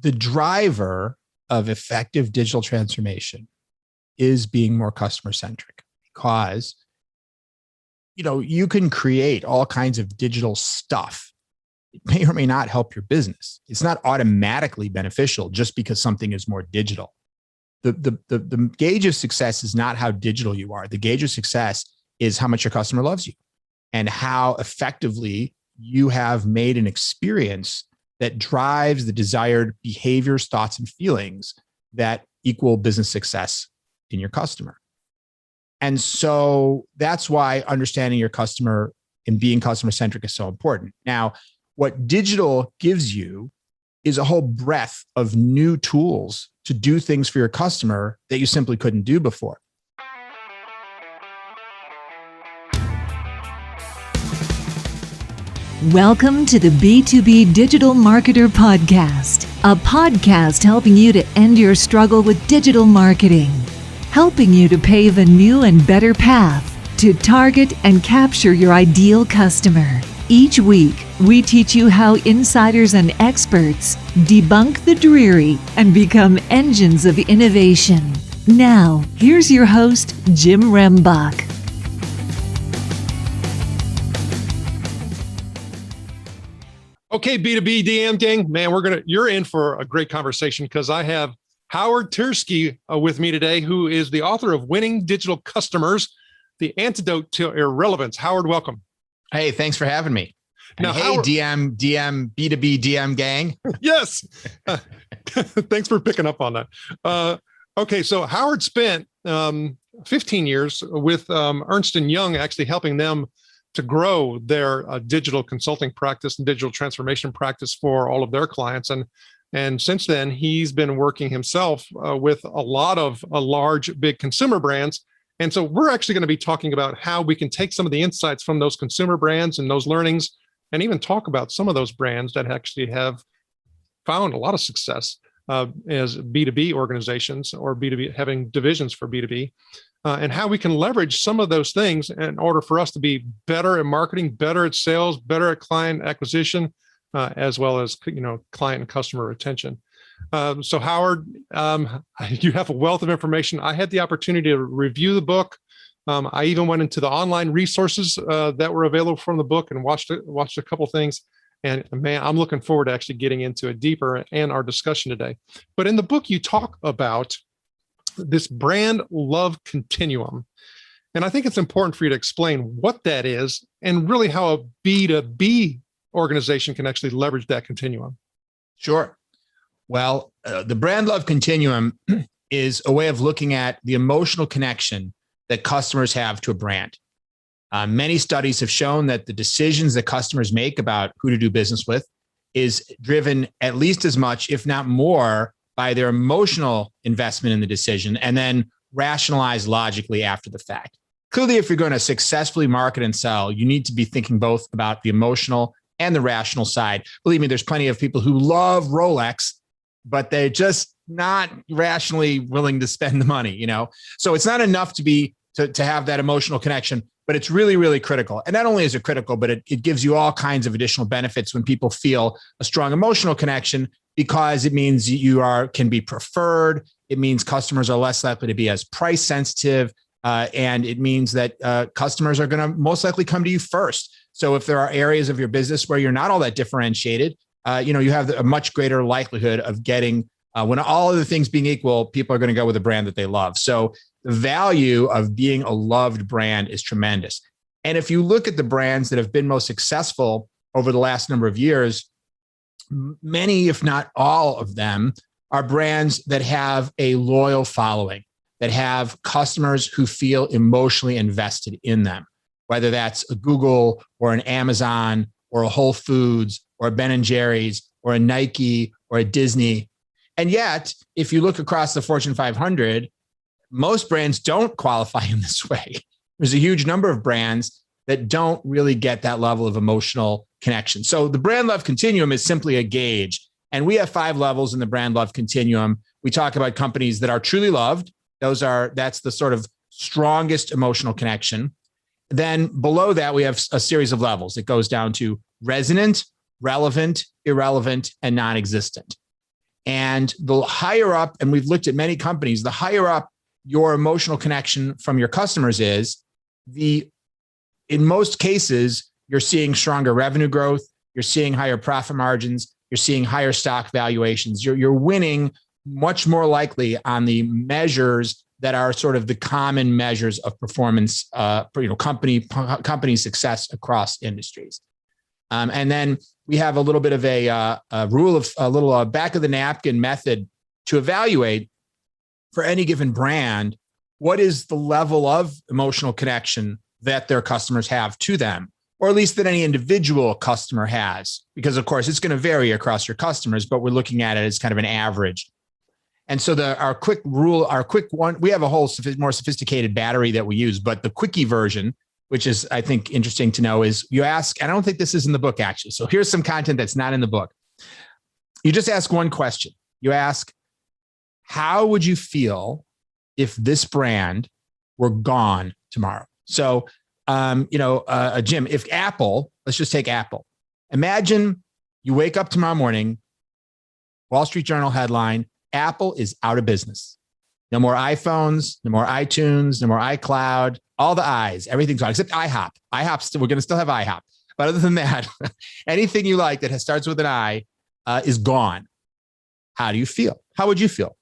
the driver of effective digital transformation is being more customer centric, because you can create all kinds of digital stuff. It may or may not help your business. It's not automatically beneficial just because something is more digital. The gauge of success is not how digital you are. The gauge of success is how much your customer loves you and how effectively you have made an experience that drives the desired behaviors, thoughts, and feelings that equal business success in your customer. And so that's why understanding your customer and being customer centric is so important. Now, what digital gives you is a whole breadth of new tools to do things for your customer that you simply couldn't do before. Welcome to the B2B Digital Marketer Podcast, a podcast helping you to end your struggle with digital marketing, helping you to pave a new and better path to target and capture your ideal customer. Each week, we teach you how insiders and experts debunk the dreary and become engines of innovation. Now, here's your host, Jim Rembach. Okay, B2B DM gang, man, you're in for a great conversation because I have Howard Tiersky with me today, who is the author of Winning Digital Customers, The Antidote to Irrelevance. Howard, welcome. Hey, thanks for having me. And now, hey, Howard, B2B DM gang. Yes. Thanks for picking up on that. Okay, so Howard spent 15 years with Ernst & Young, actually helping them to grow their digital consulting practice and digital transformation practice for all of their clients. And since then, he's been working himself with a lot of large, big consumer brands. And so we're actually going to be talking about how we can take some of the insights from those consumer brands and those learnings, and even talk about some of those brands that actually have found a lot of success as B2B organizations or B2B having divisions for B2B. And how we can leverage some of those things in order for us to be better at marketing, better at sales, better at client acquisition, as well as client and customer retention. So Howard, you have a wealth of information. I had the opportunity to review the book. I even went into the online resources that were available from the book and watched a couple things. And man, I'm looking forward to actually getting into it deeper and our discussion today. But in the book, you talk about this brand love continuum. And I think it's important for you to explain what that is and really how a B2B organization can actually leverage that continuum. Sure. Well, the brand love continuum is a way of looking at the emotional connection that customers have to a brand. Many studies have shown that the decisions that customers make about who to do business with is driven at least as much, if not more, by their emotional investment in the decision and then rationalize logically after the fact. Clearly, if you're going to successfully market and sell, you need to be thinking both about the emotional and the rational side. Believe me, there's plenty of people who love Rolex, but they're just not rationally willing to spend the money, So it's not enough to have that emotional connection, but it's really, really critical. And not only is it critical, but it gives you all kinds of additional benefits when people feel a strong emotional connection, because it means you can be preferred. It means customers are less likely to be as price sensitive. And it means that customers are going to most likely come to you first. So if there are areas of your business where you're not all that differentiated, you have a much greater likelihood of getting, when all other things being equal, people are going to go with a brand that they love. So the value of being a loved brand is tremendous. And if you look at the brands that have been most successful over the last number of years, many, if not all of them, are brands that have a loyal following, that have customers who feel emotionally invested in them, whether that's a Google or an Amazon or a Whole Foods or a Ben & Jerry's or a Nike or a Disney. And yet, if you look across the Fortune 500, most brands don't qualify in this way. There's a huge number of brands that don't really get that level of emotional connection. So the brand love continuum is simply a gauge. And we have 5 levels in the brand love continuum. We talk about companies that are truly loved. That's the sort of strongest emotional connection. Then below that, we have a series of levels. It goes down to resonant, relevant, irrelevant, and non-existent. And the higher up, and we've looked at many companies, the higher up your emotional connection from your customers is, in most cases, you're seeing stronger revenue growth, you're seeing higher profit margins, you're seeing higher stock valuations. You're winning much more likely on the measures that are sort of the common measures of performance, company success across industries. And then we have a little bit of a rule of a little back of the napkin method to evaluate for any given brand, what is the level of emotional connection that their customers have to them, or at least that any individual customer has, because of course it's going to vary across your customers, but we're looking at it as kind of an average. And so our quick one, we have a whole more sophisticated battery that we use, but the quickie version, which is, I think, interesting to know, is you ask, and I don't think this is in the book actually. So here's some content that's not in the book. You just ask one question. You ask, how would you feel if this brand were gone tomorrow? So, Jim, if Apple, let's just take Apple. Imagine you wake up tomorrow morning, Wall Street Journal headline, Apple is out of business. No more iPhones, no more iTunes, no more iCloud, all the I's, everything's gone except IHOP. We're going to still have IHOP. But other than that, anything you like that starts with an I is gone. How do you feel? How would you feel?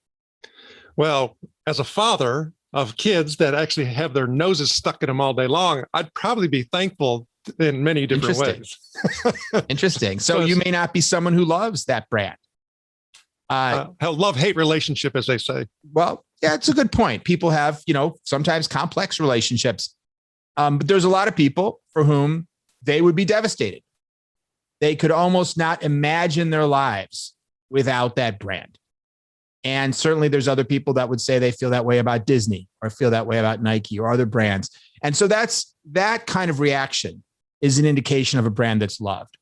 Well, as a father of kids that actually have their noses stuck in them all day long, I'd probably be thankful in many different ways. Interesting. So you may not be someone who loves that brand. Love-hate relationship, as they say. Well, yeah, it's a good point. People have, sometimes complex relationships. But there's a lot of people for whom they would be devastated. They could almost not imagine their lives without that brand. And certainly there's other people that would say they feel that way about Disney or feel that way about Nike or other brands. And so that kind of reaction is an indication of a brand that's loved.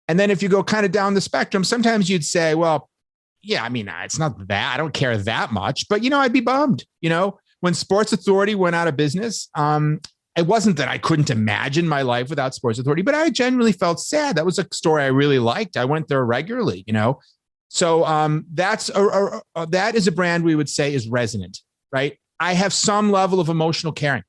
And then if you go kind of down the spectrum, sometimes you'd say, well, yeah, I mean, it's not that I don't care that much, but, I'd be bummed. When Sports Authority went out of business, it wasn't that I couldn't imagine my life without Sports Authority, but I genuinely felt sad. That was a story I really liked. I went there regularly, So that is a brand we would say is resonant, right? I have some level of emotional caring.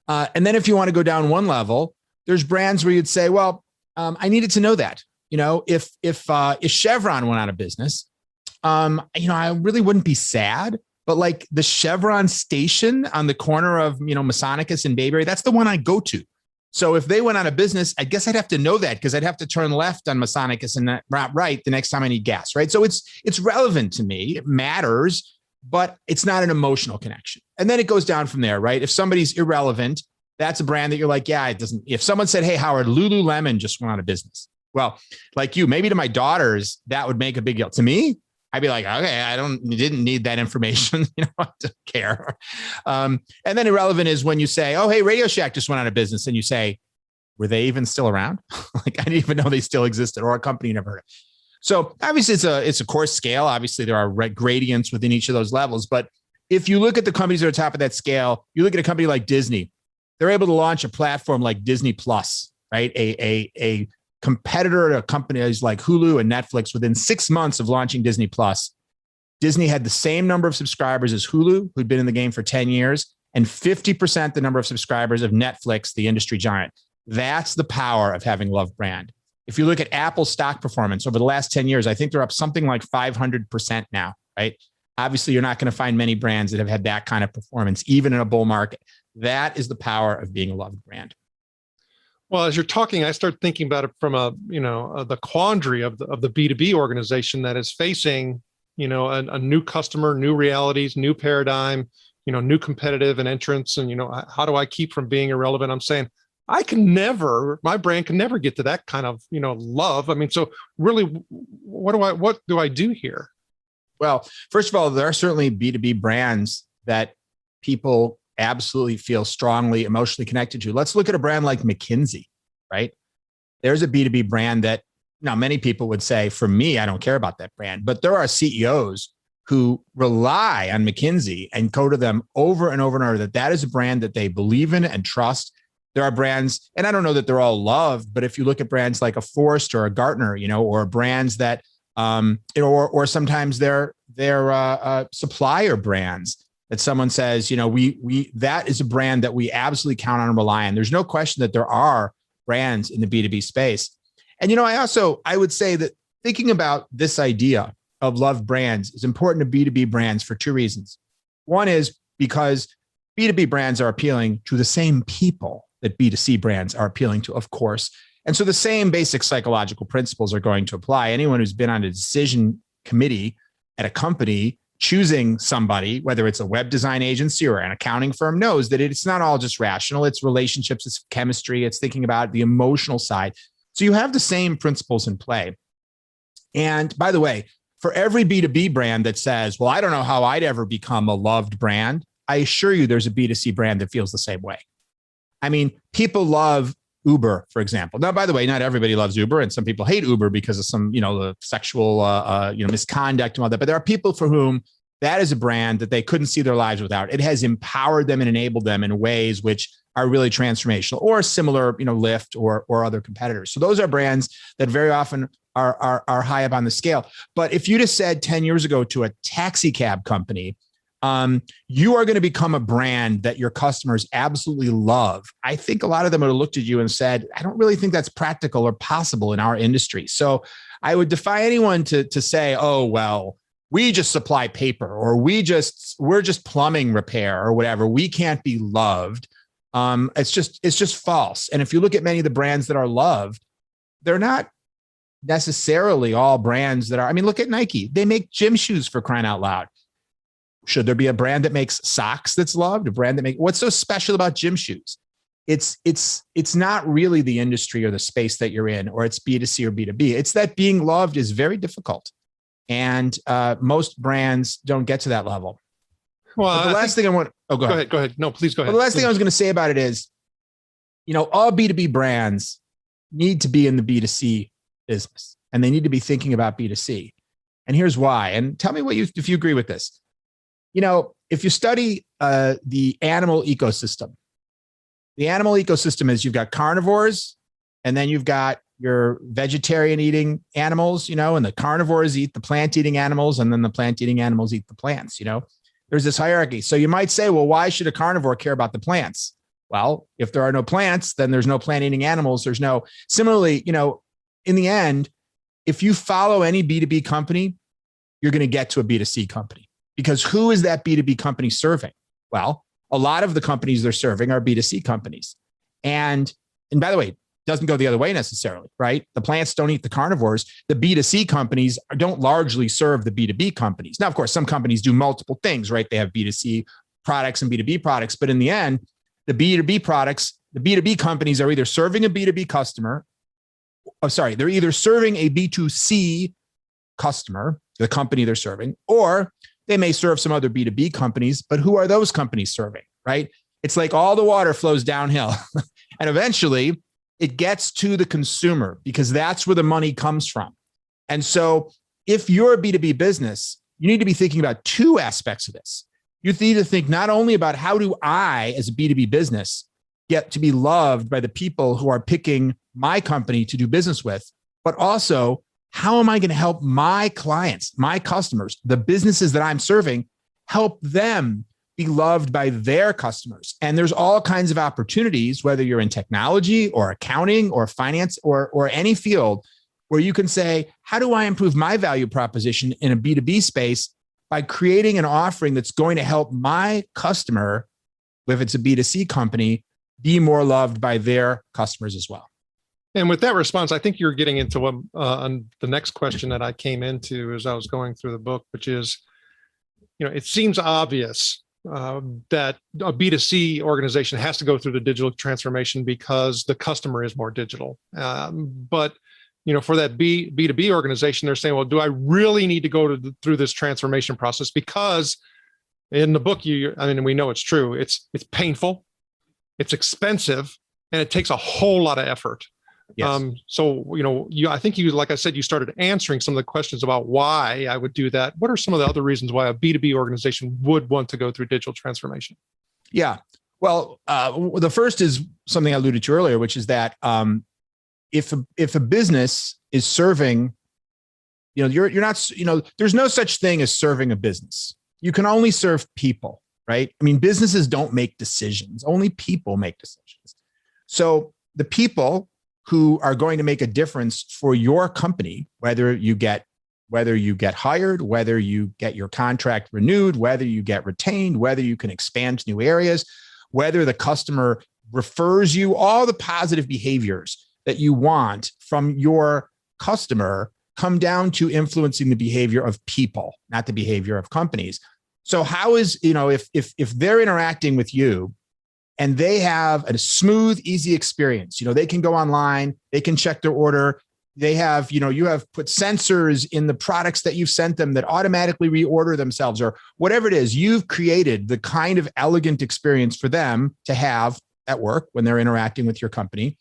And then if you want to go down one level, there's brands where you'd say, well, I needed to know that. If Chevron went out of business, I really wouldn't be sad. But like the Chevron station on the corner of, Masonicus and Bayberry, that's the one I go to. So if they went out of business, I guess I'd have to know that because I'd have to turn left on Masonicus and not right the next time I need gas, right? So it's relevant to me. It matters, but it's not an emotional connection. And then it goes down from there, right? If somebody's irrelevant, that's a brand that you're like, yeah, it doesn't. If someone said, hey, Howard, Lululemon just went out of business. Well, like you, maybe to my daughters, that would make a big deal. To me, I'd be like, okay, didn't need that information. I don't care. And then irrelevant is when you say, oh, hey, Radio Shack just went out of business. And you say, were they even still around? Like, I didn't even know they still existed, or a company you never heard of. So obviously it's a coarse scale. Obviously there are gradients within each of those levels. But if you look at the companies that are top of that scale, you look at a company like Disney, they're able to launch a platform like Disney Plus, right? A competitor to companies like Hulu and Netflix. Within 6 months of launching Disney Plus, Disney had the same number of subscribers as Hulu, who'd been in the game for 10 years, and 50% the number of subscribers of Netflix, the industry giant. That's the power of having loved brand. If you look at Apple's stock performance over the last 10 years, I think they're up something like 500% now, right? Obviously, you're not going to find many brands that have had that kind of performance, even in a bull market. That is the power of being a loved brand. Well, as you're talking, I start thinking about it from the quandary of the B2B organization that is facing, a new customer, new realities, new paradigm, new competitive and entrants. And, how do I keep from being irrelevant? I'm saying my brand can never get to that kind of, love. I mean, so really, what do I do here? Well, first of all, there are certainly B2B brands that people absolutely feel strongly emotionally connected to. Let's look at a brand like McKinsey, right? There's a B2B brand that now many people would say, for me, I don't care about that brand, but there are CEOs who rely on McKinsey and go to them over and over and over that is a brand that they believe in and trust. There are brands, and I don't know that they're all loved, but if you look at brands like a Forrester or a Gartner, or brands that or sometimes they're supplier brands that someone says, we that is a brand that we absolutely count on and rely on. There's no question that there are brands in the B2B space. And, I would say that thinking about this idea of loved brands is important to B2B brands for two reasons. One is because B2B brands are appealing to the same people that B2C brands are appealing to, of course. And so the same basic psychological principles are going to apply. Anyone who's been on a decision committee at a company choosing somebody, whether it's a web design agency or an accounting firm, knows that it's not all just rational. It's relationships, it's chemistry, it's thinking about the emotional side. So you have the same principles in play. And by the way, for every B2B brand that says, well, I don't know how I'd ever become a loved brand, I assure you there's a B2C brand that feels the same way. I mean, people love Uber, for example. Now, by the way, not everybody loves Uber, and some people hate Uber because of some, the sexual, misconduct and all that. But there are people for whom that is a brand that they couldn't see their lives without. It has empowered them and enabled them in ways which are really transformational, or similar, Lyft or other competitors. So those are brands that very often are high up on the scale. But if you just said 10 years ago to a taxi cab company, you are going to become a brand that your customers absolutely love, I think a lot of them would have looked at you and said, I don't really think that's practical or possible in our industry. So I would defy anyone to say, oh, well, we just supply paper, or we're just plumbing repair or whatever. We can't be loved. It's just false. And if you look at many of the brands that are loved, they're not necessarily all brands that are, look at Nike. They make gym shoes, for crying out loud. Should there be a brand that makes socks that's loved? A brand that what's so special about gym shoes? It's not really the industry or the space that you're in, or it's B2C or B2B. It's that being loved is very difficult. And most brands don't get to that level. Well, but the last thing I want, go ahead. Go ahead. No, please go ahead. But the last thing I was going to say about it is, all B2B brands need to be in the B2C business, and they need to be thinking about B2C. And here's why. And tell me if you agree with this. If you study the animal ecosystem is you've got carnivores, and then you've got your vegetarian eating animals, and the carnivores eat the plant eating animals, and then the plant eating animals eat the plants, There's this hierarchy. So you might say, well, why should a carnivore care about the plants? Well, if there are no plants, then there's no plant eating animals. Similarly, in the end, if you follow any B2B company, you're going to get to a B2C company. Because who is that B2B company serving? Well, a lot of the companies they're serving are B2C companies. And by the way, it doesn't go the other way necessarily, right? The plants don't eat the carnivores. The B2C companies don't largely serve the B2B companies. Now, of course, some companies do multiple things, right? They have B2C products and B2B products. But in the end, the B2B products, the B2B companies are either serving a B2B customer. They're either serving a B2C customer, the company they're serving, or they may serve some other B2B companies, but who are those companies serving, right? It's like all the water flows downhill. And eventually it gets to the consumer, because that's where the money comes from. And so if you're a B2B business, you need to be thinking about two aspects of this. You need to think not only about how do I, as a B2B business, get to be loved by the people who are picking my company to do business with, but also, how am I going to help my clients, my customers, the businesses that I'm serving, help them be loved by their customers? And there's all kinds of opportunities, whether you're in technology or accounting or finance or any field, where you can say, how do I improve my value proposition in a B2B space by creating an offering that's going to help my customer, if it's a B2C company, be more loved by their customers as well? And with that response, I think you're getting into what on the next question that I came into as I was going through the book, which is, it seems obvious that a B2C organization has to go through the digital transformation because the customer is more digital. But for that B2B organization, they're saying, well, do I really need to go through this transformation process? Because in the book, we know it's true. It's painful, it's expensive, and it takes a whole lot of effort. Yes. I think like I said, you started answering some of the questions about why I would do that. What are some of the other reasons why a B2B organization would want to go through digital transformation? Yeah. Well, the first is something I alluded to earlier, which is that if a business is serving you're not, there's no such thing as serving a business. You can only serve people, right? I mean, businesses don't make decisions. Only people make decisions. So the people who are going to make a difference for your company, whether you get hired, whether you get your contract renewed, whether you get retained, whether you can expand to new areas, whether the customer refers you, all the positive behaviors that you want from your customer come down to influencing the behavior of people, not the behavior of companies. So how is, if they're interacting with you and they have a smooth, easy experience, they can go online, they can check their order. They have, you have put sensors in the products that you've sent them that automatically reorder themselves or whatever it is. You've created the kind of elegant experience for them to have at work when they're interacting with your company.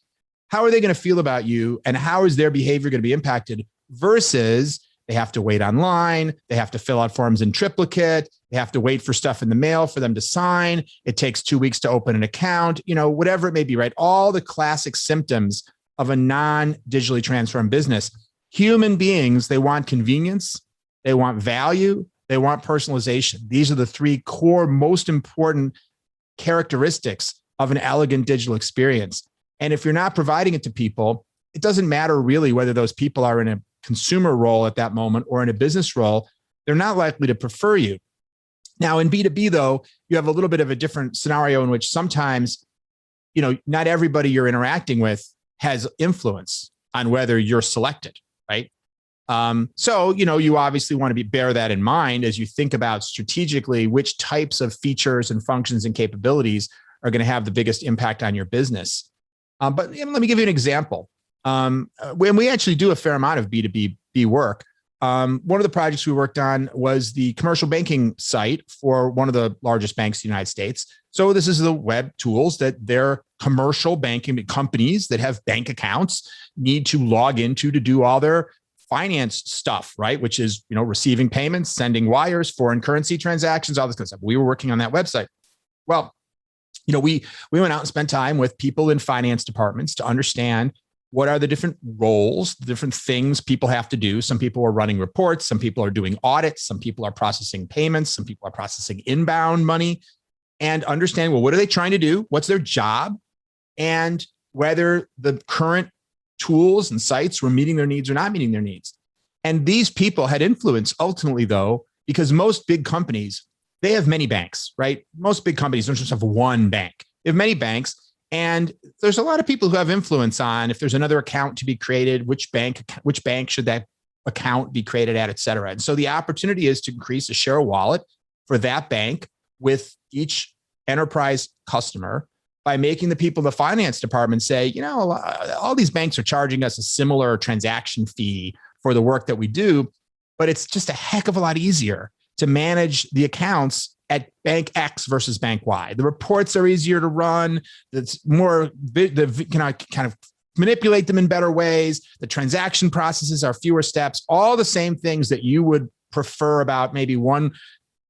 How are they going to feel about you and how is their behavior going to be impacted versus they have to wait online, they have to fill out forms in triplicate, they have to wait for stuff in the mail for them to sign. It takes 2 weeks to open an account, whatever it may be, right? All the classic symptoms of a non-digitally transformed business. Human beings, they want convenience, they want value, they want personalization. These are the three core, most important characteristics of an elegant digital experience. And if you're not providing it to people, it doesn't matter really whether those people are in a consumer role at that moment or in a business role, they're not likely to prefer you. Now, in B2B, though, you have a little bit of a different scenario in which sometimes, not everybody you're interacting with has influence on whether you're selected, right? So, you obviously want to bear that in mind as you think about strategically which types of features and functions and capabilities are going to have the biggest impact on your business. But let me give you an example. When we actually do a fair amount of B2B work, one of the projects we worked on was the commercial banking site for one of the largest banks in the United States. So this is the web tools that their commercial banking companies that have bank accounts need to log into to do all their finance stuff, right? Which is, receiving payments, sending wires, foreign currency transactions, all this kind of stuff. We were working on that website. Well, we went out and spent time with people in finance departments to understand what are the different roles, the different things people have to do. Some people are running reports, some people are doing audits, some people are processing payments, some people are processing inbound money, and understand, well, what are they trying to do? What's their job? And whether the current tools and sites were meeting their needs or not meeting their needs. And these people had influence ultimately, though, because most big companies, they have many banks, right? Most big companies don't just have one bank. They have many banks. And there's a lot of people who have influence on if there's another account to be created, which bank should that account be created at, et cetera. And so the opportunity is to increase the share of wallet for that bank with each enterprise customer by making the people in the finance department say, all these banks are charging us a similar transaction fee for the work that we do, but it's just a heck of a lot easier to manage the accounts at bank X versus bank Y. The reports are easier to run. It's more, kind of manipulate them in better ways. The transaction processes are fewer steps, all the same things that you would prefer about maybe one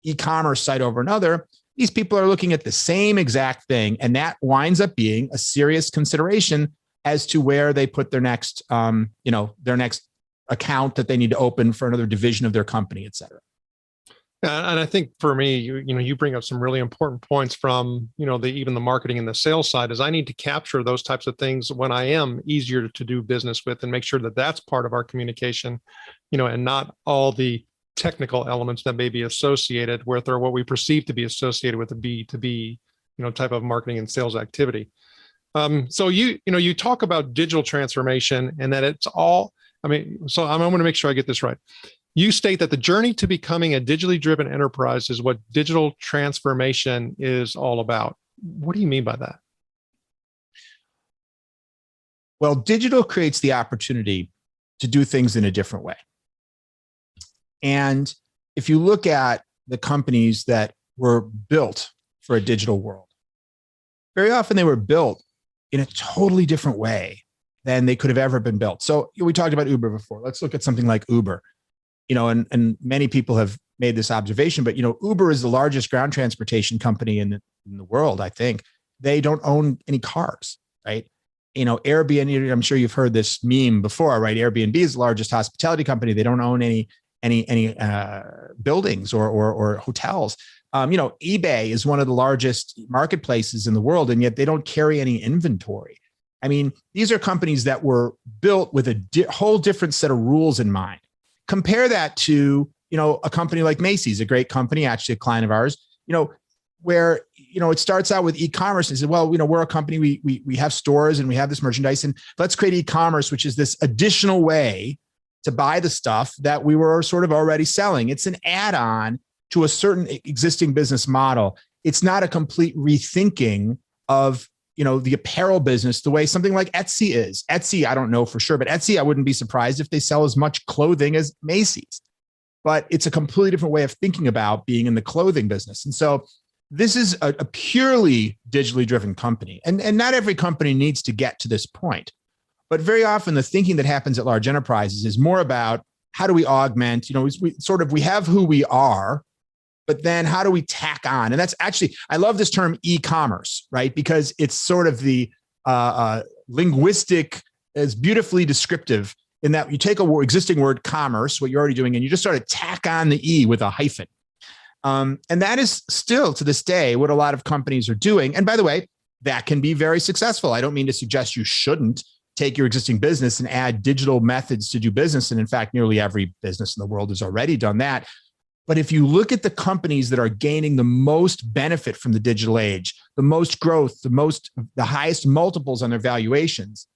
e-commerce site over another. These people are looking at the same exact thing. And that winds up being a serious consideration as to where they put their next, their next account that they need to open for another division of their company, et cetera. And I think for me, you bring up some really important points from, even the marketing and the sales side is I need to capture those types of things when I am easier to do business with and make sure that that's part of our communication, and not all the technical elements that may be associated with or what we perceive to be associated with a B2B, type of marketing and sales activity. So you talk about digital transformation and that it's all, so I want to make sure I get this right. You state that the journey to becoming a digitally driven enterprise is what digital transformation is all about. What do you mean by that? Well, digital creates the opportunity to do things in a different way. And if you look at the companies that were built for a digital world, very often they were built in a totally different way than they could have ever been built. So we talked about Uber before. Let's look at something like Uber. And many people have made this observation, but, Uber is the largest ground transportation company in the world, I think. They don't own any cars, right? Airbnb, I'm sure you've heard this meme before, right? Airbnb is the largest hospitality company. They don't own any buildings or hotels. eBay is one of the largest marketplaces in the world, and yet they don't carry any inventory. I mean, these are companies that were built with a whole different set of rules in mind. Compare that to, a company like Macy's, a great company, actually a client of ours, where, it starts out with e-commerce and said, well, we're a company, we have stores and we have this merchandise, and let's create e-commerce, which is this additional way to buy the stuff that we were sort of already selling. It's an add-on to a certain existing business model. It's not a complete rethinking of, the apparel business the way something like Etsy is. Etsy, I don't know for sure, but Etsy, I wouldn't be surprised if they sell as much clothing as Macy's. But it's a completely different way of thinking about being in the clothing business. And so this is a purely digitally driven company. And not every company needs to get to this point. But very often the thinking that happens at large enterprises is more about how do we augment, we have who we are, but then how do we tack on? And that's actually, I love this term e-commerce, right? Because it's sort of the linguistic, is beautifully descriptive in that you take a existing word, commerce, what you're already doing, and you just sort of tack on the E with a hyphen. And that is still to this day what a lot of companies are doing. And by the way, that can be very successful. I don't mean to suggest you shouldn't take your existing business and add digital methods to do business. And in fact, nearly every business in the world has already done that. But if you look at the companies that are gaining the most benefit from the digital age, the most growth, the highest multiples on their valuations,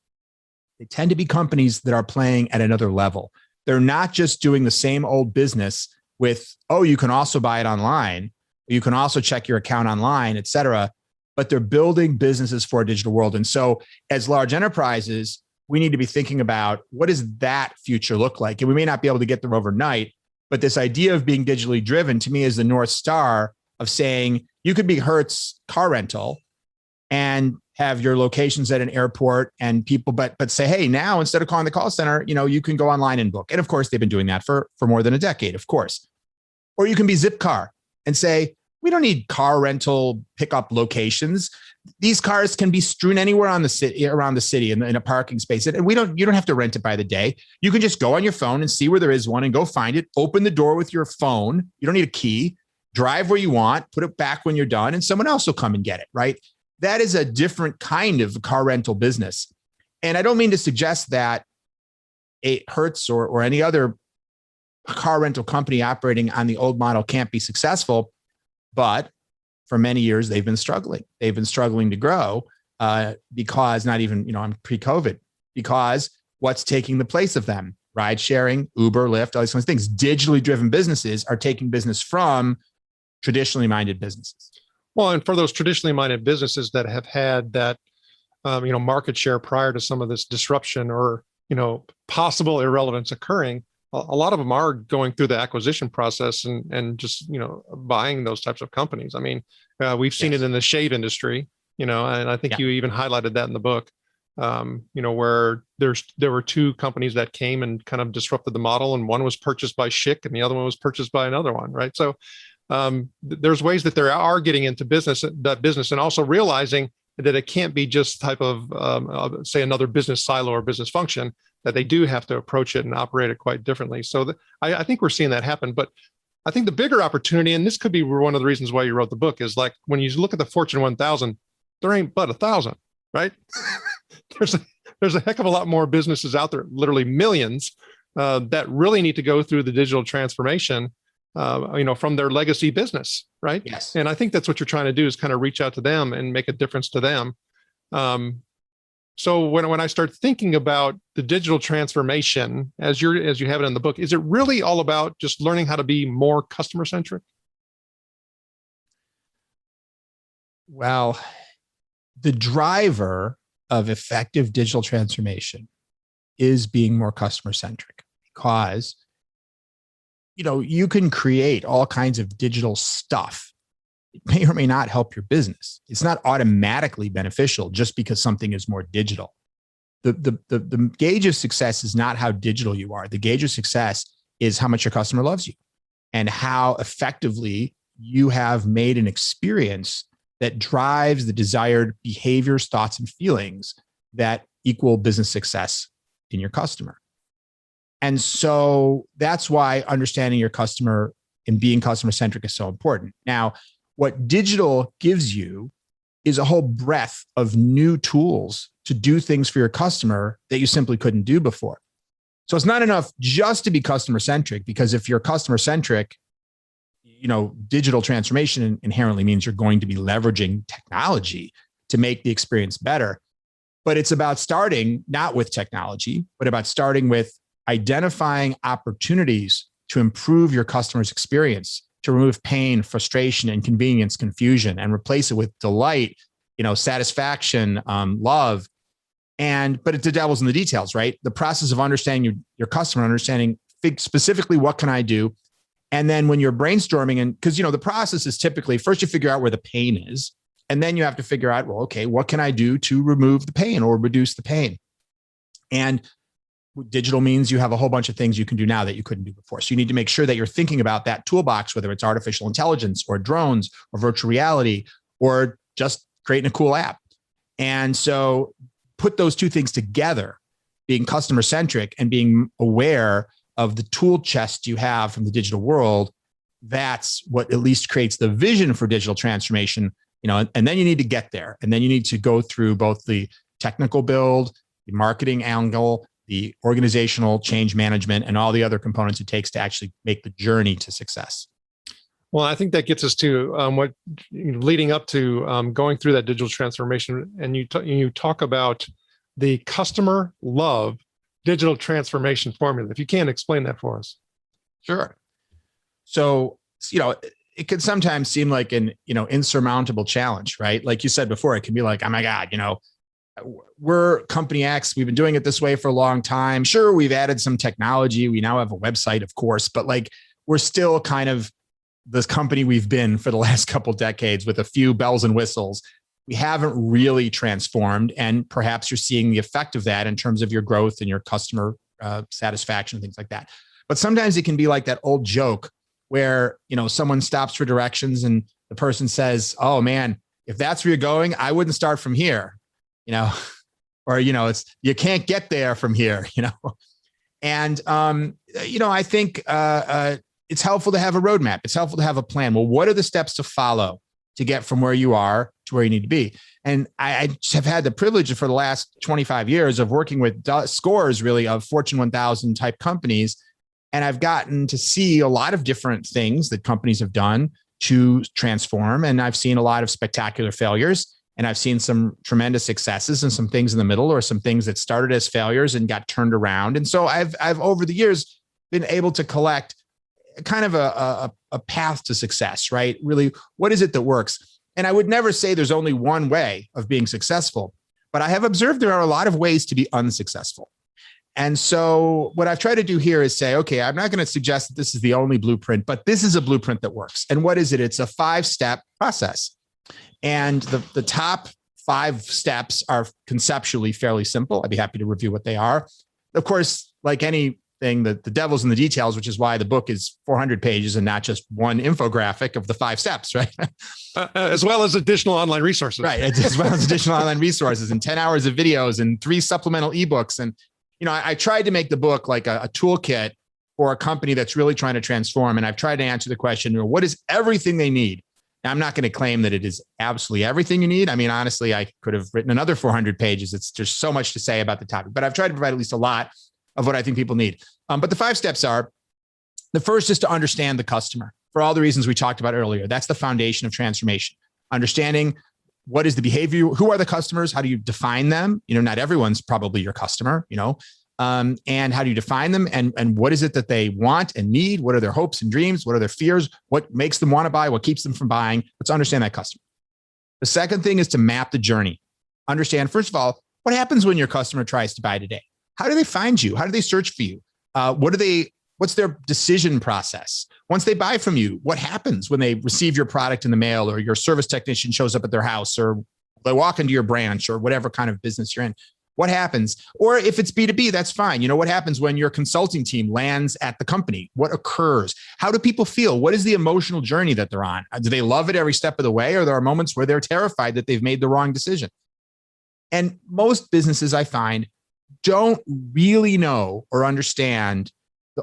they tend to be companies that are playing at another level. They're not just doing the same old business with, you can also buy it online, you can also check your account online, et cetera, but they're building businesses for a digital world. And so as large enterprises, we need to be thinking about what does that future look like? And we may not be able to get there overnight, but this idea of being digitally driven to me is the North Star of saying you could be Hertz car rental and have your locations at an airport and people, but say, hey, now instead of calling the call center, you can go online and book. And of course, they've been doing that for more than a decade, of course. Or you can be Zipcar and say, we don't need car rental pickup locations. These cars can be strewn anywhere on the city, around the city in a parking space. And you don't have to rent it by the day. You can just go on your phone and see where there is one and go find it, open the door with your phone. You don't need a key, drive where you want, put it back when you're done, and someone else will come and get it, right? That is a different kind of car rental business. And I don't mean to suggest that a Hertz or any other car rental company operating on the old model can't be successful, but for many years, they've been struggling. They've been struggling to grow because not even, I'm pre-COVID, because what's taking the place of them? Ride sharing, Uber, Lyft, all these kinds of things. Digitally driven businesses are taking business from traditionally minded businesses. Well, and for those traditionally minded businesses that have had that, market share prior to some of this disruption or, possible irrelevance occurring, a lot of them are going through the acquisition process and just, buying those types of companies. I mean, we've seen it in the shave industry, and I think you even highlighted that in the book, where there were two companies that came and kind of disrupted the model, and one was purchased by Schick and the other one was purchased by another one, right? So there's ways that there are getting into business and also realizing that it can't be just type of, say, another business silo or business function, that they do have to approach it and operate it quite differently. So I think we're seeing that happen. But I think the bigger opportunity, and this could be one of the reasons why you wrote the book, is like when you look at the Fortune 1000, there ain't but 1,000, right? there's a heck of a lot more businesses out there, literally millions, that really need to go through the digital transformation, from their legacy business, right? Yes. And I think that's what you're trying to do is kind of reach out to them and make a difference to them. So when I start thinking about the digital transformation, as you have it in the book, is it really all about just learning how to be more customer centric? Well, the driver of effective digital transformation is being more customer centric, because you can create all kinds of digital stuff. It may or may not help your business. It's not automatically beneficial just because something is more digital. The gauge of success is not how digital you are. The gauge of success is how much your customer loves you and how effectively you have made an experience that drives the desired behaviors, thoughts, and feelings that equal business success in your customer. And so that's why understanding your customer and being customer centric is so important. Now, what digital gives you is a whole breadth of new tools to do things for your customer that you simply couldn't do before. So it's not enough just to be customer centric, because if you're customer centric, digital transformation inherently means you're going to be leveraging technology to make the experience better. But it's about starting not with technology, but about starting with identifying opportunities to improve your customer's experience, to remove pain, frustration, inconvenience, confusion, and replace it with delight, satisfaction, love. But it's the devil's in the details, right? The process of understanding your customer, understanding specifically what can I do. And then when you're brainstorming, and because, the process is typically first you figure out where the pain is, and then you have to figure out, well, okay, what can I do to remove the pain or reduce the pain? And digital means you have a whole bunch of things you can do now that you couldn't do before. So you need to make sure that you're thinking about that toolbox, whether it's artificial intelligence or drones or virtual reality or just creating a cool app. And so put those two things together, being customer centric and being aware of the tool chest you have from the digital world. That's what at least creates the vision for digital transformation, and then you need to get there. And then you need to go through both the technical build, the marketing angle, the organizational change management, and all the other components it takes to actually make the journey to success. Well, I think that gets us to what leading up to going through that digital transformation. And you talk about the customer love digital transformation formula. If you can explain that for us. Sure. So, it can sometimes seem like an, insurmountable challenge, right? Like you said before, it can be like, oh my God, we're company X. We've been doing it this way for a long time. Sure, we've added some technology. We now have a website, of course, but we're still kind of this company we've been for the last couple of decades with a few bells and whistles. We haven't really transformed. And perhaps you're seeing the effect of that in terms of your growth and your customer satisfaction and things like that. But sometimes it can be like that old joke where, someone stops for directions and the person says, oh man, if that's where you're going, I wouldn't start from here. Or, it's, you can't get there from here, and, I think it's helpful to have a roadmap. It's helpful to have a plan. Well, what are the steps to follow to get from where you are to where you need to be? And I just have had the privilege for the last 25 years of working with scores really of Fortune 1000 type companies. And I've gotten to see a lot of different things that companies have done to transform. And I've seen a lot of spectacular failures. And I've seen some tremendous successes and some things in the middle, or some things that started as failures and got turned around. And so I've over the years been able to collect kind of a path to success, right? Really, what is it that works? And I would never say there's only one way of being successful, but I have observed there are a lot of ways to be unsuccessful. And so what I've tried to do here is say, okay, I'm not going to suggest that this is the only blueprint, but this is a blueprint that works. And what is it? It's a 5-step process. And the top 5 steps are conceptually fairly simple. I'd be happy to review what they are. Of course, like anything, the devil's in the details, which is why the book is 400 pages and not just one infographic of the 5 steps, right? As well as additional online resources. Right, as well as additional online resources and 10 hours of videos and 3 supplemental ebooks. And, I tried to make the book like a toolkit for a company that's really trying to transform. And I've tried to answer the question, what is everything they need? Now, I'm not going to claim that it is absolutely everything you need. I mean, honestly, I could have written another 400 pages. It's just so much to say about the topic, but I've tried to provide at least a lot of what I think people need. But the 5 steps are, the first is to understand the customer for all the reasons we talked about earlier. That's the foundation of transformation. Understanding what is the behavior, who are the customers, how do you define them? Not everyone's probably your customer, and how do you define them? And what is it that they want and need? What are their hopes and dreams? What are their fears? What makes them want to buy? What keeps them from buying? Let's understand that customer. The second thing is to map the journey. Understand, first of all, what happens when your customer tries to buy today? How do they find you? How do they search for you? What's their decision process? Once they buy from you, what happens when they receive your product in the mail, or your service technician shows up at their house, or they walk into your branch, or whatever kind of business you're in? What happens? Or if it's B2B, that's fine. What happens when your consulting team lands at the company? What occurs? How do people feel? What is the emotional journey that they're on? Do they love it every step of the way? Or there are moments where they're terrified that they've made the wrong decision? And most businesses, I find, don't really know or understand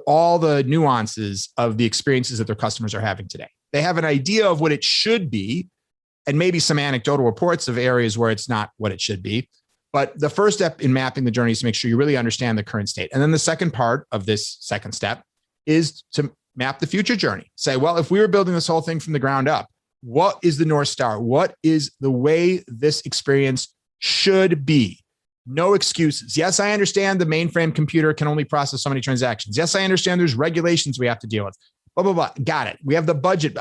all the nuances of the experiences that their customers are having today. They have an idea of what it should be, and maybe some anecdotal reports of areas where it's not what it should be. But the first step in mapping the journey is to make sure you really understand the current state. And then the second part of this second step is to map the future journey. Say, well, if we were building this whole thing from the ground up, what is the North Star? What is the way this experience should be? No excuses. Yes, I understand the mainframe computer can only process so many transactions. Yes, I understand there's regulations we have to deal with. Blah, blah, blah. Got it. We have the budget.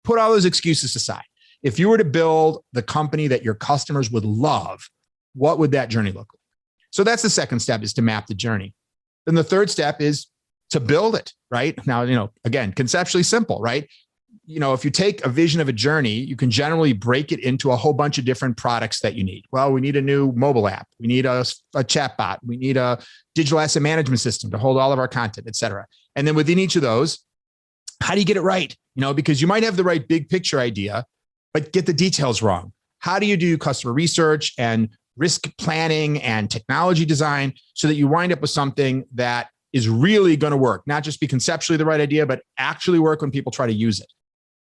Put all those excuses aside. If you were to build the company that your customers would love, what would that journey look like? So that's the second step, is to map the journey. Then the third step is to build it, right? Now, again, conceptually simple, right? If you take a vision of a journey, you can generally break it into a whole bunch of different products that you need. Well, we need a new mobile app. We need a chatbot. We need a digital asset management system to hold all of our content, et cetera. And then within each of those, how do you get it right? Because you might have the right big picture idea, but get the details wrong. How do you do customer research and risk planning and technology design so that you wind up with something that is really going to work, not just be conceptually the right idea, but actually work when people try to use it?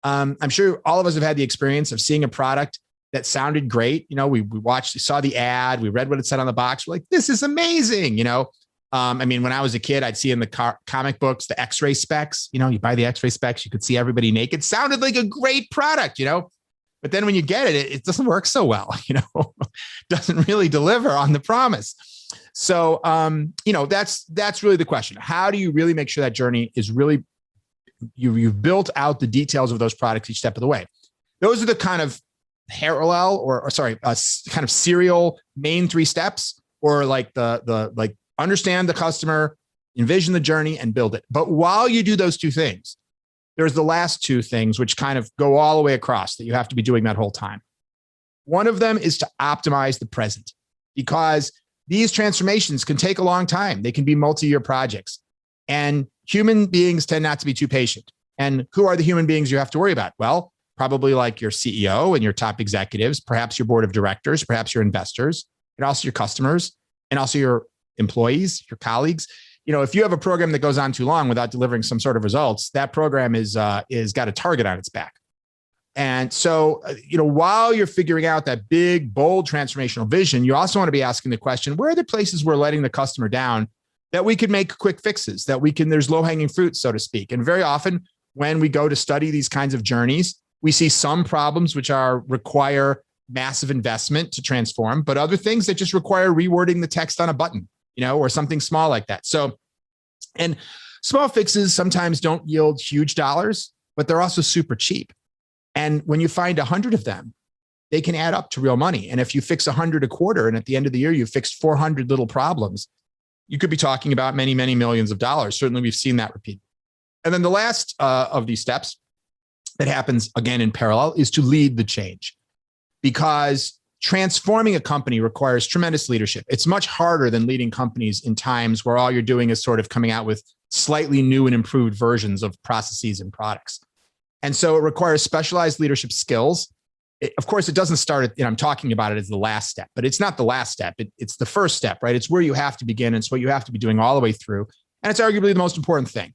I'm sure all of us have had the experience of seeing a product that sounded great. We saw the ad, we read what it said on the box. We're like, this is amazing. When I was a kid, I'd see in the comic books, the X-ray specs, you buy the X-ray specs, you could see everybody naked. Sounded like a great product, but then when you get it, it doesn't work so well, doesn't really deliver on the promise. So, that's really the question. How do you really make sure that journey is really, you've built out the details of those products each step of the way? Those are the kind of parallel kind of serial main three steps, or like the understand the customer, envision the journey, and build it. But while you do those two things, there's the last two things which kind of go all the way across that you have to be doing that whole time. One of them is to optimize the present, because these transformations can take a long time. They can be multi-year projects, and human beings tend not to be too patient. And who are the human beings you have to worry about? Well, probably like your CEO and your top executives, perhaps your board of directors, perhaps your investors, and also your customers, and also your employees, your colleagues. If you have a program that goes on too long without delivering some sort of results, that program is got a target on its back. And so, while you're figuring out that big, bold transformational vision, you also want to be asking the question, where are the places we're letting the customer down that we could make quick fixes, there's low-hanging fruit, so to speak. And very often when we go to study these kinds of journeys, we see some problems which require massive investment to transform, but other things that just require rewording the text on a button, or something small like that. So, and small fixes sometimes don't yield huge dollars, but they're also super cheap. And when you find 100 of them, they can add up to real money. And if you fix 100 a quarter, and at the end of the year, you fixed 400 little problems, you could be talking about many, many millions of dollars. Certainly, we've seen that repeat. And then the last of these steps that happens again in parallel is to lead the change, because transforming a company requires tremendous leadership. It's much harder than leading companies in times where all you're doing is sort of coming out with slightly new and improved versions of processes and products. And so it requires specialized leadership skills. Of course, it doesn't start at, I'm talking about it as the last step, but it's not the last step. It's the first step, right? It's where you have to begin. It's what you have to be doing all the way through. And it's arguably the most important thing.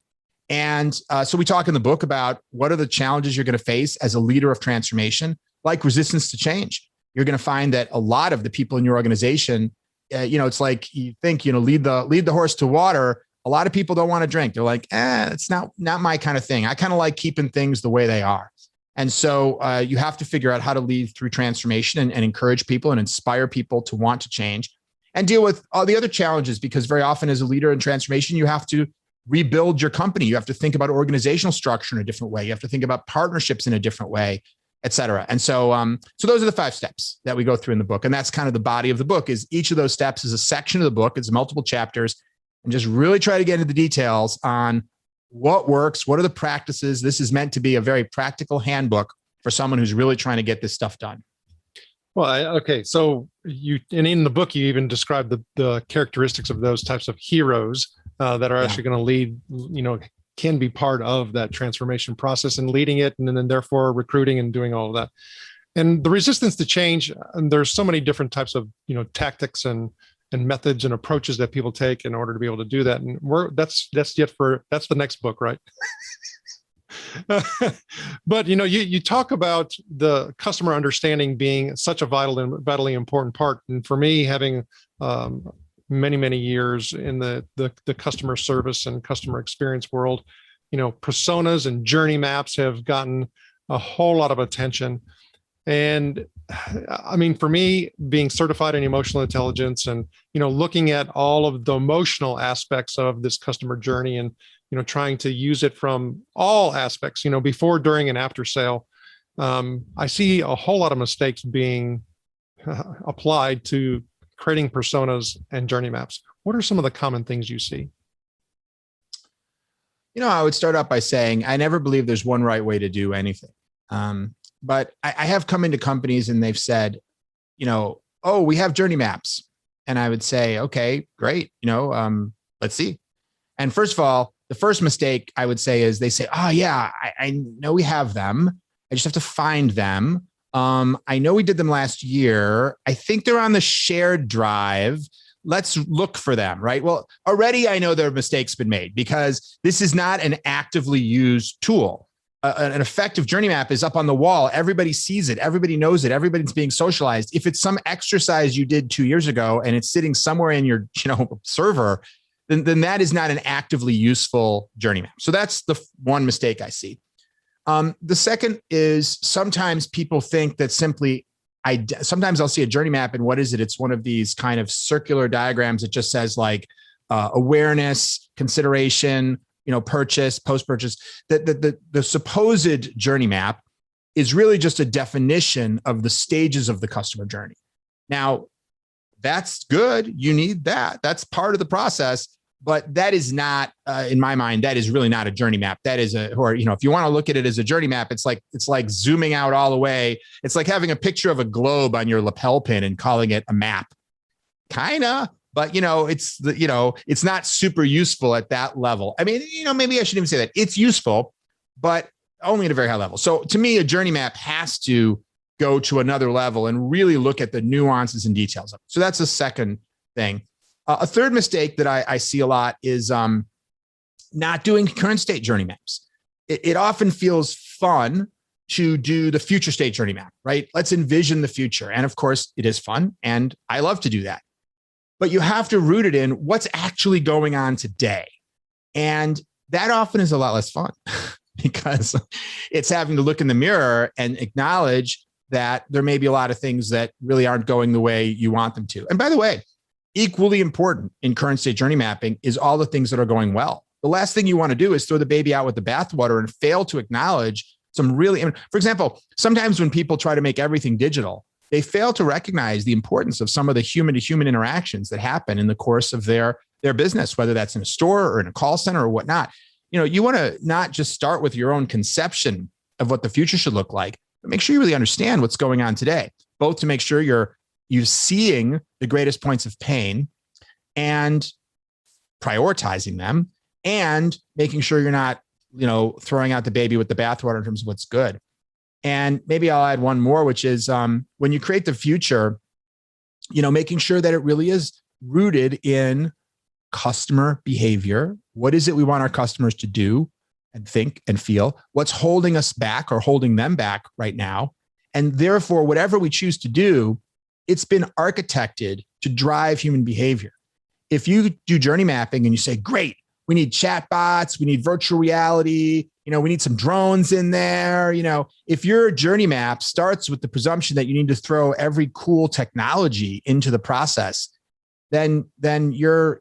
And so we talk in the book about what are the challenges you're going to face as a leader of transformation, like resistance to change. You're going to find that a lot of the people in your organization, it's like you think, lead the horse to water. A lot of people don't want to drink. They're like, it's not my kind of thing. I kind of like keeping things the way they are. And so you have to figure out how to lead through transformation and encourage people and inspire people to want to change and deal with all the other challenges, because very often as a leader in transformation, you have to rebuild your company. You have to think about organizational structure in a different way. You have to think about partnerships in a different way, et cetera. And so, so those are the 5 steps that we go through in the book. And that's kind of the body of the book. Is each of those steps is a section of the book. It's multiple chapters, and just really try to get into the details on what works, what are the practices. This is meant to be a very practical handbook for someone who's really trying to get this stuff done. Well, okay. So and in the book, you even describe the characteristics of those types of heroes that are actually going to lead, can be part of that transformation process and leading it, and then therefore recruiting and doing all of that. And the resistance to change, and there's so many different types of, tactics and methods and approaches that people take in order to be able to do that. And that's the next book, right? But you talk about the customer understanding being such a vital and vitally important part. And for me, having many years in the customer service and customer experience world, personas and journey maps have gotten a whole lot of attention. And I mean, for me, being certified in emotional intelligence and, looking at all of the emotional aspects of this customer journey and, trying to use it from all aspects, before, during, and after sale, I see a whole lot of mistakes being applied to creating personas and journey maps. What are some of the common things you see? I would start out by saying, I never believe there's one right way to do anything. But I have come into companies and they've said, oh, we have journey maps. And I would say, okay, great. Let's see. And first of all, the first mistake I would say is they say, oh yeah, I know we have them. I just have to find them. I know we did them last year. I think they're on the shared drive. Let's look for them, right? Well, already I know there are mistakes been made because this is not an actively used tool. An effective journey map is up on the wall. Everybody sees it. Everybody knows it. Everybody's being socialized. If it's some exercise you did 2 years ago and it's sitting somewhere in your server, then that is not an actively useful journey map. So that's the one mistake I see. The second is sometimes people think that sometimes I'll see a journey map and what is it? It's one of these kind of circular diagrams that just says like awareness, consideration, purchase, post-purchase. The supposed journey map is really just a definition of the stages of the customer journey. Now, that's good. You need that. That's part of the process. But that is not, in my mind, that is really not a journey map. That is if you want to look at it as a journey map, it's like zooming out all the way. It's like having a picture of a globe on your lapel pin and calling it a map. Kinda. But, it's not super useful at that level. I mean, maybe I shouldn't even say that. It's useful, but only at a very high level. So to me, a journey map has to go to another level and really look at the nuances and details of it. So that's the second thing. A third mistake that I see a lot is not doing current state journey maps. It often feels fun to do the future state journey map, right? Let's envision the future. And of course, it is fun. And I love to do that. But you have to root it in what's actually going on today. And that often is a lot less fun because it's having to look in the mirror and acknowledge that there may be a lot of things that really aren't going the way you want them to. And by the way, equally important in current state journey mapping is all the things that are going well. The last thing you want to do is throw the baby out with the bathwater and fail to acknowledge some really, for example, sometimes when people try to make everything digital, they fail to recognize the importance of some of the human to human interactions that happen in the course of their business, whether that's in a store or in a call center or whatnot. You want to not just start with your own conception of what the future should look like, but make sure you really understand what's going on today, both to make sure you're seeing the greatest points of pain and prioritizing them and making sure you're not, throwing out the baby with the bathwater in terms of what's good. And maybe I'll add one more, which is when you create the future, making sure that it really is rooted in customer behavior. What is it we want our customers to do and think and feel? What's holding us back or holding them back right now? And therefore, whatever we choose to do, it's been architected to drive human behavior. If you do journey mapping and you say, great, we need chatbots, we need virtual reality, we need some drones in there. If your journey map starts with the presumption that you need to throw every cool technology into the process, then you're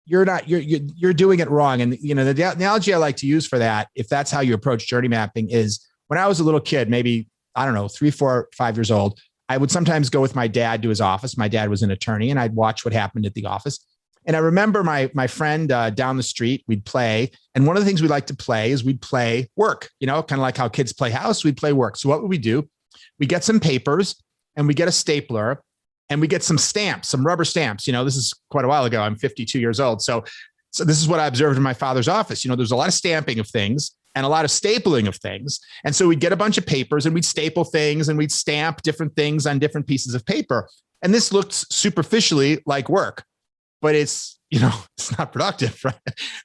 doing it wrong. And the analogy I like to use for that, if that's how you approach journey mapping, is when I was a little kid, maybe, 3, 4, 5 years old, I would sometimes go with my dad to his office. My dad was an attorney, and I'd watch what happened at the office. And I remember my friend down the street, we'd play. And one of the things we like to play is we'd play work, kind of like how kids play house, we'd play work. So what would we do? We get some papers and we get a stapler and we get some stamps, some rubber stamps. This is quite a while ago. I'm 52 years old. So this is what I observed in my father's office. There's a lot of stamping of things. and a lot of stapling of things. And so we'd get a bunch of papers and we'd staple things and we'd stamp different things on different pieces of paper. And this looks superficially like work, but it's not productive, right?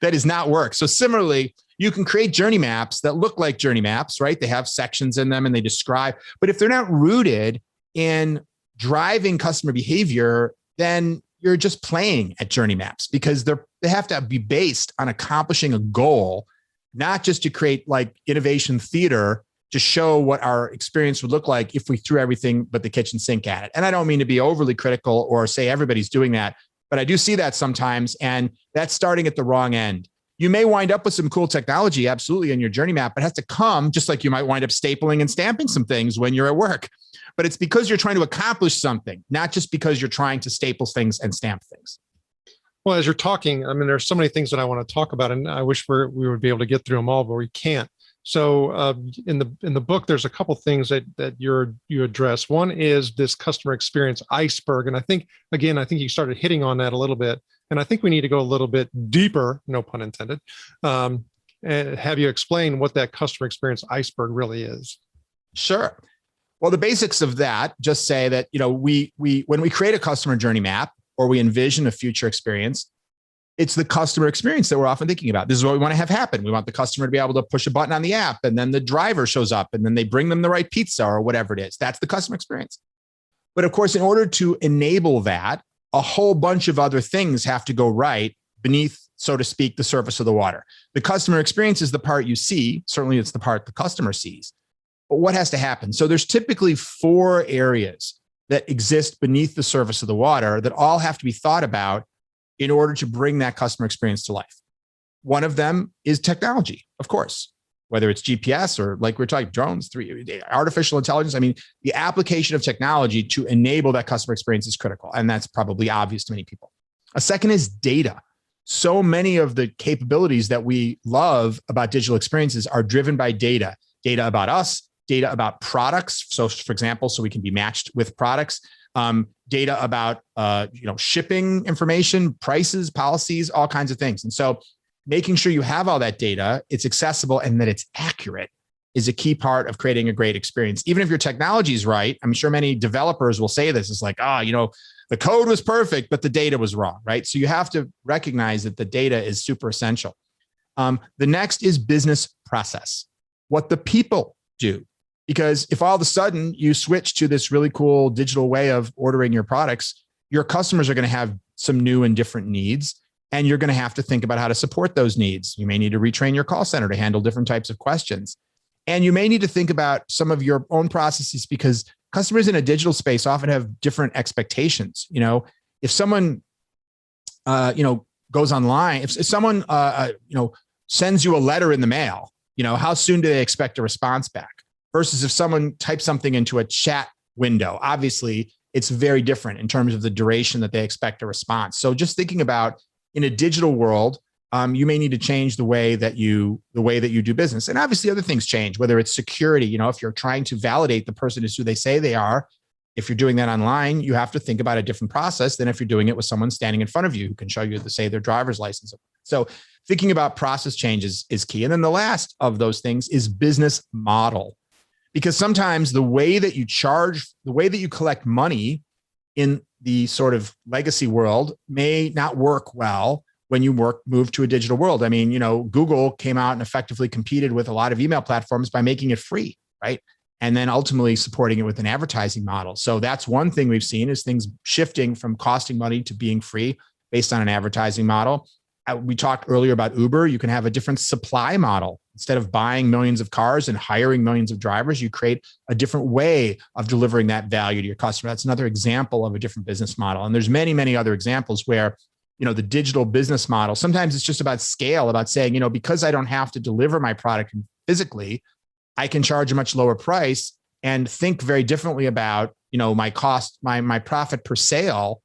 That is not work. So similarly, you can create journey maps that look like journey maps, right? They have sections in them and they describe, but if they're not rooted in driving customer behavior, then you're just playing at journey maps, because they have to be based on accomplishing a goal, not just to create like innovation theater to show what our experience would look like if we threw everything but the kitchen sink at it. And I don't mean to be overly critical or say everybody's doing that, but I do see that sometimes, and that's starting at the wrong end. You may wind up with some cool technology, absolutely, in your journey map, but it has to come just like you might wind up stapling and stamping some things when you're at work. But it's because you're trying to accomplish something, not just because you're trying to staple things and stamp things. Well, as you're talking, I mean, there's so many things that I want to talk about, and I wish we would be able to get through them all, but we can't. So in the book, there's a couple things that you address. One is this customer experience iceberg, and I think you started hitting on that a little bit, and I think we need to go a little bit deeper, no pun intended, and have you explain what that customer experience iceberg really is. Sure. Well, the basics of that just say that we when we create a customer journey map or we envision a future experience, it's the customer experience that we're often thinking about. This is what we want to have happen. We want the customer to be able to push a button on the app, and then the driver shows up, and then they bring them the right pizza or whatever it is. That's the customer experience. But of course, in order to enable that, a whole bunch of other things have to go right beneath, so to speak, the surface of the water. The customer experience is the part you see. Certainly, it's the part the customer sees. But what has to happen? So there's typically 4 areas that exist beneath the surface of the water that all have to be thought about in order to bring that customer experience to life. One of them is technology, of course, whether it's GPS or, like we're talking, drones, artificial intelligence. I mean, the application of technology to enable that customer experience is critical. And that's probably obvious to many people. A second is data. So many of the capabilities that we love about digital experiences are driven by data about us, data about products. So for example, so we can be matched with products, data about, shipping information, prices, policies, all kinds of things. And so making sure you have all that data, it's accessible, and that it's accurate is a key part of creating a great experience. Even if your technology is right, I'm sure many developers will say this. It's like, the code was perfect, but the data was wrong, right? So you have to recognize that the data is super essential. The next is business process, what the people do. Because if all of a sudden you switch to this really cool digital way of ordering your products, your customers are going to have some new and different needs, and you're going to have to think about how to support those needs. You may need to retrain your call center to handle different types of questions. And you may need to think about some of your own processes, because customers in a digital space often have different expectations. If someone, goes online, if someone, sends you a letter in the mail, how soon do they expect a response back? Versus if someone types something into a chat window, obviously it's very different in terms of the duration that they expect a response. So just thinking about in a digital world, you may need to change the way that you do business. And obviously other things change, whether it's security, if you're trying to validate the person is who they say they are, if you're doing that online, you have to think about a different process than if you're doing it with someone standing in front of you who can show you, say, their driver's license. So thinking about process changes is key. And then the last of those things is business model. Because sometimes the way that you charge, the way that you collect money in the sort of legacy world may not work well when you move to a digital world. I mean, Google came out and effectively competed with a lot of email platforms by making it free, right? And then ultimately supporting it with an advertising model. So that's one thing we've seen is things shifting from costing money to being free based on an advertising model. We talked earlier about Uber. You can have a different supply model. Instead of buying millions of cars and hiring millions of drivers, you create a different way of delivering that value to your customer. That's another example of a different business model. And there's many, many other examples where, the digital business model, sometimes it's just about scale, about saying, because I don't have to deliver my product physically, I can charge a much lower price and think very differently about, my cost, my profit per sale,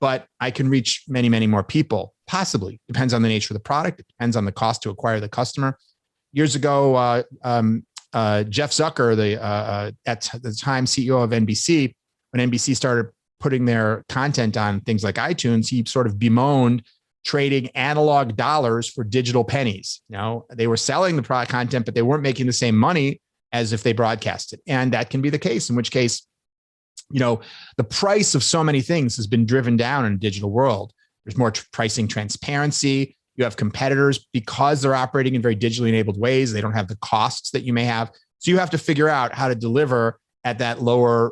but I can reach many, many more people. Possibly. Depends on the nature of the product. It depends on the cost to acquire the customer. Years ago, Jeff Zucker, at the time CEO of NBC, when NBC started putting their content on things like iTunes, he sort of bemoaned trading analog dollars for digital pennies. They were selling the product content, but they weren't making the same money as if they broadcasted. And that can be the case, in which case, the price of so many things has been driven down in a digital world. There's more pricing transparency. You have competitors, because they're operating in very digitally enabled ways, they don't have the costs that you may have. So you have to figure out how to deliver at that lower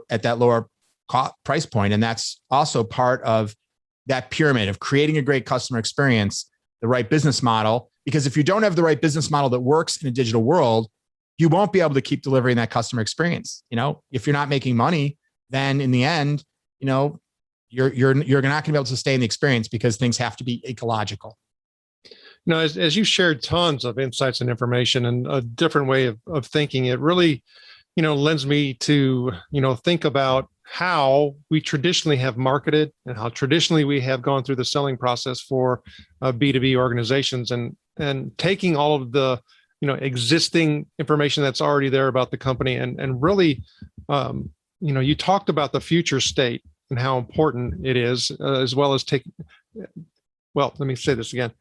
price point. And that's also part of that pyramid of creating a great customer experience, the right business model. Because if you don't have the right business model that works in a digital world, you won't be able to keep delivering that customer experience. If you're not making money, then in the end, you're not going to be able to sustain the experience, because things have to be ecological. As you shared tons of insights and information and a different way of thinking, it really, lends me to, think about how we traditionally have marketed and how traditionally we have gone through the selling process for B2B organizations, and taking all of the, existing information that's already there about the company, and really, you talked about the future state and how important it is, as well as let me say this again.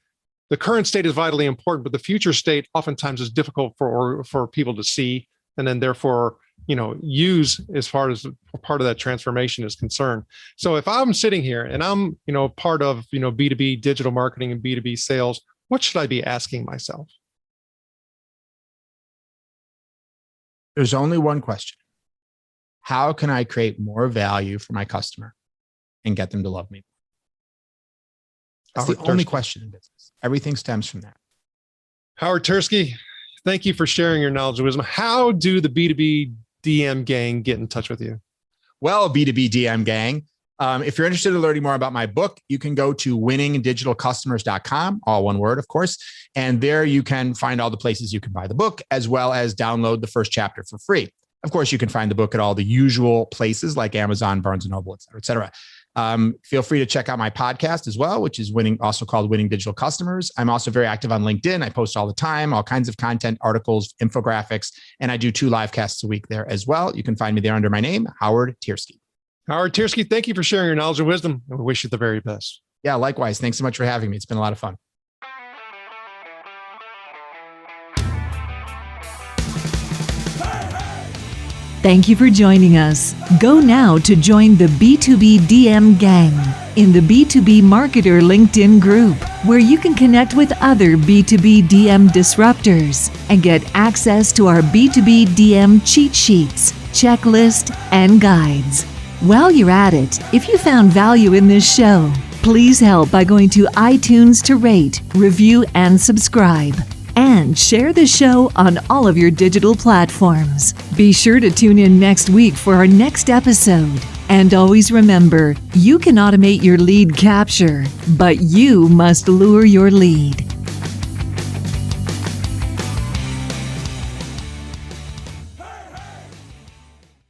The current state is vitally important, but the future state oftentimes is difficult for people to see, and then therefore, use as far as part of that transformation is concerned. So if I'm sitting here and I'm, part of, B2B digital marketing and B2B sales, what should I be asking myself? There's only one question. How can I create more value for my customer and get them to love me? That's the only question in business. Everything stems from that. Howard Tiersky, thank you for sharing your knowledge and wisdom. How do the B2B DM gang get in touch with you? Well, B2B DM gang, if you're interested in learning more about my book, you can go to winningdigitalcustomers.com, all one word, of course. And there you can find all the places you can buy the book, as well as download the first chapter for free. Of course, you can find the book at all the usual places like Amazon, Barnes & Noble, et cetera, et cetera. Feel free to check out my podcast as well, which is also called Winning Digital Customers. I'm also very active on LinkedIn. I post all the time, all kinds of content, articles, infographics, and I do 2 live casts a week there as well. You can find me there under my name, Howard Tiersky. Howard Tiersky, thank you for sharing your knowledge and wisdom, and we wish you the very best. Yeah, likewise. Thanks so much for having me. It's been a lot of fun. Thank you for joining us. Go now to join the B2B DM gang in the B2B Marketer LinkedIn group, where you can connect with other B2B DM disruptors and get access to our B2B DM cheat sheets, checklist, and guides. While you're at it, if you found value in this show, please help by going to iTunes to rate, review, and subscribe. And share the show on all of your digital platforms. Be sure to tune in next week for our next episode. And always remember, you can automate your lead capture, but you must lure your lead.